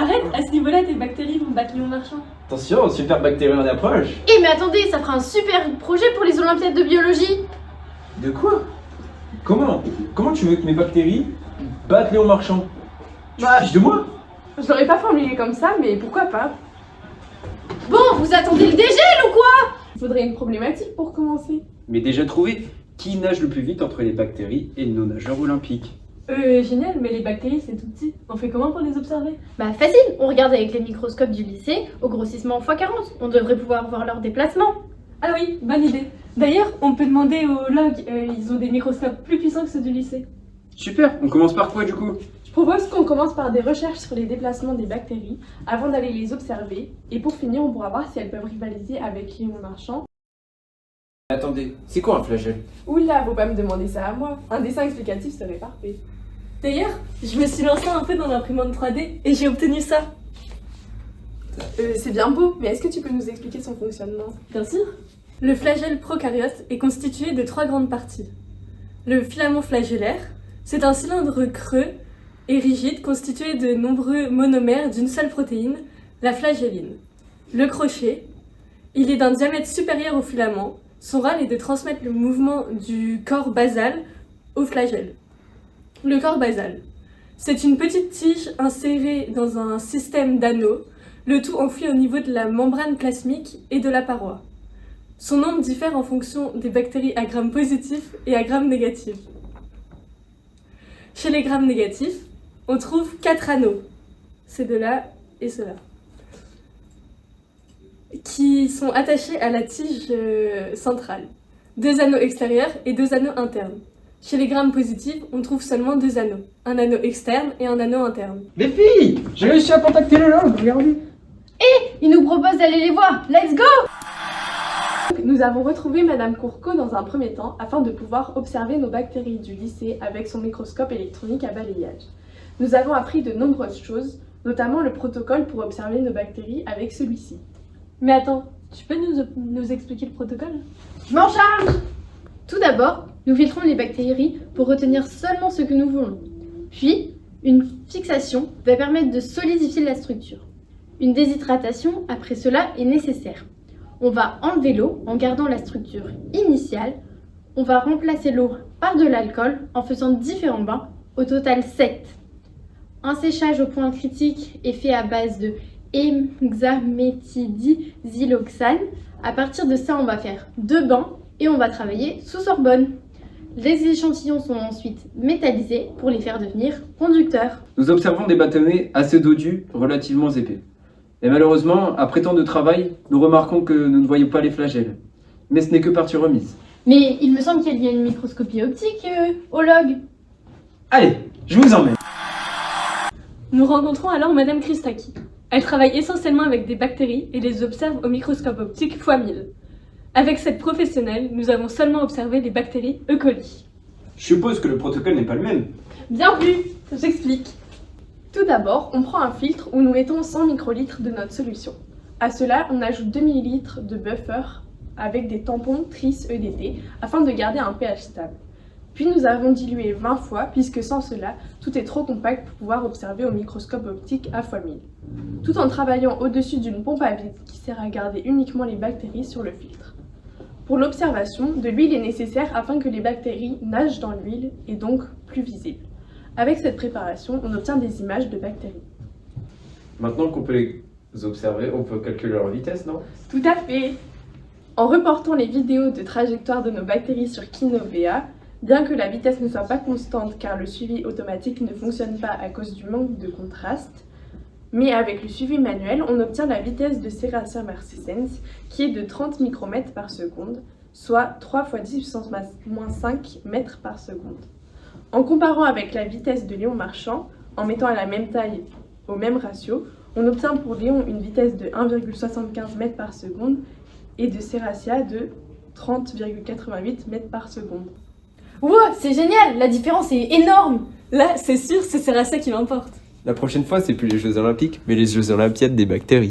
Arrête, à ce niveau-là, tes bactéries vont battre Léon Marchand. Attention, super bactérie en approche. Eh mais attendez, ça fera un super projet pour les Olympiades de biologie. De quoi? Comment tu veux que mes bactéries battent Léon Marchand? Tu te fiches de moi? Je l'aurais pas formulé comme ça, mais pourquoi pas? Bon, vous attendez le dégel ou quoi? Il faudrait une problématique pour commencer. Mais déjà trouvé, qui nage le plus vite entre les bactéries et nos nageurs olympiques? Génial, mais les bactéries c'est tout petit. On fait comment pour les observer? Bah facile, on regarde avec les microscopes du lycée au grossissement x40. On devrait pouvoir voir leur déplacement. Ah oui, bonne idée. D'ailleurs, on peut demander aux logs, ils ont des microscopes plus puissants que ceux du lycée. Super, on commence par quoi du coup? Je propose qu'on commence par des recherches sur les déplacements des bactéries avant d'aller les observer. Et pour finir, on pourra voir si elles peuvent rivaliser avec Léon Marchand. Attendez, c'est quoi un flagelle? Oula, faut pas me demander ça à moi. Un dessin explicatif serait parfait. D'ailleurs, je me suis lancée un peu dans l'imprimante 3D et j'ai obtenu ça. C'est bien beau, mais est-ce que tu peux nous expliquer son fonctionnement? Bien sûr. Le flagelle prokaryote est constitué de 3 grandes parties. Le filament flagellaire, c'est un cylindre creux et rigide constitué de nombreux monomères d'une seule protéine, la flagelline. Le crochet, il est d'un diamètre supérieur au filament. Son rôle est de transmettre le mouvement du corps basal au flagelle. Le corps basal, c'est une petite tige insérée dans un système d'anneaux, le tout enfoui au niveau de la membrane plasmique et de la paroi. Son nombre diffère en fonction des bactéries à grammes positifs et à grammes négatifs. Chez les grammes négatifs, on trouve 4 anneaux, ceux-là et ceux-là, qui sont attachés à la tige centrale. 2 anneaux extérieurs et 2 anneaux internes. Chez les grammes positifs, on trouve seulement 2 anneaux, un anneau externe et un anneau interne. Les filles, j'ai réussi à contacter le log, regardez. Il nous propose d'aller les voir. Let's go! Nous avons retrouvé Madame Courcot dans un premier temps afin de pouvoir observer nos bactéries du lycée avec son microscope électronique à balayage. Nous avons appris de nombreuses choses, notamment le protocole pour observer nos bactéries avec celui-ci. Mais attends, tu peux nous expliquer le protocole? Je m'en charge! Tout d'abord, nous filtrons les bactéries pour retenir seulement ce que nous voulons. Puis, une fixation va permettre de solidifier la structure. Une déshydratation après cela est nécessaire. On va enlever l'eau en gardant la structure initiale. On va remplacer l'eau par de l'alcool en faisant différents bains, au total 7. Un séchage au point critique est fait à base de hexaméthidiziloxane. À partir de ça, on va faire 2 bains et on va travailler sous Sorbonne. Les échantillons sont ensuite métallisés pour les faire devenir conducteurs. Nous observons des bâtonnets assez dodus, relativement épais. Et malheureusement, après tant de travail, nous remarquons que nous ne voyons pas les flagelles. Mais ce n'est que partie remise. Mais il me semble qu'il y a une microscopie optique au log. Allez, je vous emmène. Nous rencontrons alors Madame Christaki. Elle travaille essentiellement avec des bactéries et les observe au microscope optique x1000. Avec cette professionnelle, nous avons seulement observé les bactéries E. coli. Je suppose que le protocole n'est pas le même. Bien vu, j'explique. Tout d'abord, on prend un filtre où nous mettons 100 microlitres de notre solution. À cela, on ajoute 2 ml de buffer avec des tampons Tris EDT afin de garder un pH stable. Puis nous avons dilué 20 fois puisque sans cela, tout est trop compact pour pouvoir observer au microscope optique à x1000. Tout en travaillant au-dessus d'une pompe à vide qui sert à garder uniquement les bactéries sur le filtre. Pour l'observation, de l'huile est nécessaire afin que les bactéries nagent dans l'huile et donc plus visibles. Avec cette préparation, on obtient des images de bactéries. Maintenant qu'on peut les observer, on peut calculer leur vitesse, non? Tout à fait! En reportant les vidéos de trajectoire de nos bactéries sur Kinovea, bien que la vitesse ne soit pas constante car le suivi automatique ne fonctionne pas à cause du manque de contraste, mais avec le suivi manuel, on obtient la vitesse de Serratia marcescens qui est de 30 micromètres par seconde, soit 3 × 10 puissance moins 5 mètres par seconde. En comparant avec la vitesse de Léon Marchand, en mettant à la même taille au même ratio, on obtient pour Léon une vitesse de 1,75 mètres par seconde et de Serratia de 30,88 mètres par seconde. Wow, c'est génial, la différence est énorme. Là, c'est sûr, c'est Serratia qui l'emporte. La prochaine fois, c'est plus les Jeux Olympiques, mais les Jeux Olympiades des bactéries.